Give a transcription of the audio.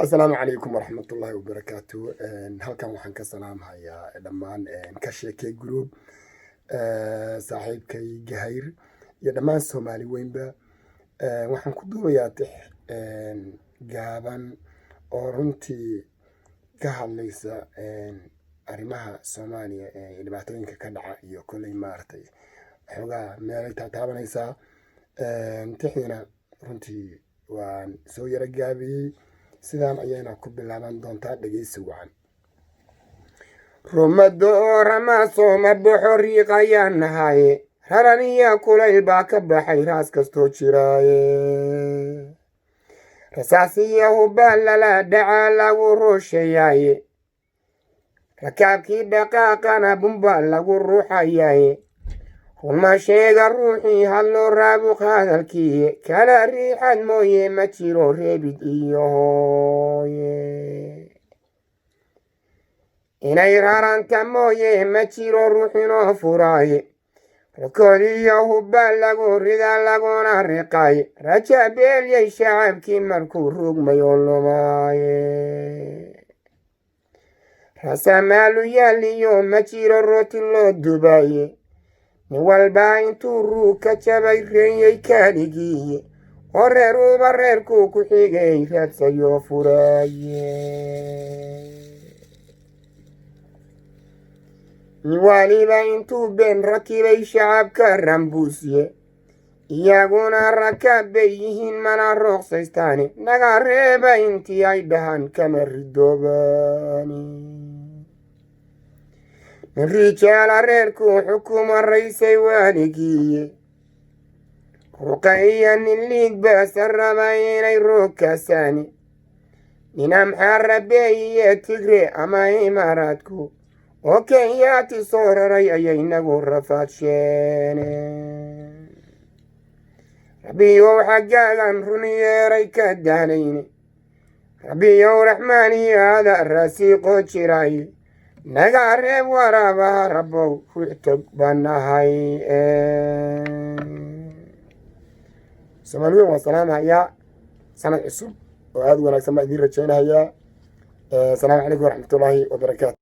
السلام عليكم ورحمة الله وبركاته. halkan waxaan ka salaamayaa dhammaan ka sheekay group saaxiibkay Gahayr iyo dhammaan Soomaali weynba. Waxaan ku duubayaa tix gaaban oo runtii ka hadlaysa arrimaha Soomaaliya ee dhibaatooyinka ka dhaca iyo kulay maartay xogaa meelay taabanaysaa. Tixdina runtii waan soo yara gaabiyey sidaan ayayna ku bilaaban doontaa dhageysi wacan. rumado rama sooma baxo riiqayaan nahaye raran iyo kulayl baa ka baxay raas kastoo jiraaye rasaasiya hubbaa lala dhacaa lagu ruushayaaye rakaabkii dhaqaaqana bumbaa lagu ruuxayaaye runma sheega ruuxii hadloo raabuq hadalkiiye kala riixad mooye ma jiro reebid iyo hooye inay raranta mooye ma jiro ruuxinoo furaaye rokoodiyo hubbaa lagu rida laguna riqaaye raja beelyay shacabkii markuu rugmayoo lumaaye rasamaalu yaaliyo ma jiro rooti loo dubaaye nin walbaa intuu ruug ka jabay reeyay kaaligiiye oo reeruuba reerkuu ku xigay raadsayoo furaaye nin waliba intuu been rakibay shacabka rambuusye iyaguna rakaab bay yihiin mana rooqsaystaani naga reeba intii ay dhahan kama ridoobaani nin rijaala reerkuu xukumo raysay waaligiiye ruqa iyo nin liig baasa raba inay roog kaasaani nin amxaa rabeeyiyo tigre ama imaaraadku oo kenyaati soo raray ayay nagu rafaadsheene rabbiyow xaggaagan run yeeray ka dahlayne rabbiyow raxmaaniyaada raasiiqoo jiraaye naga reeb waraabaha rabbow ruux tog banahay. Soomaali weyn waan salaamahayaa sanad cusub oo aad wanaagsan baan idiin rajaynahayaa. Asalaamu calaykum waraxmatullaahi wabarakaatu.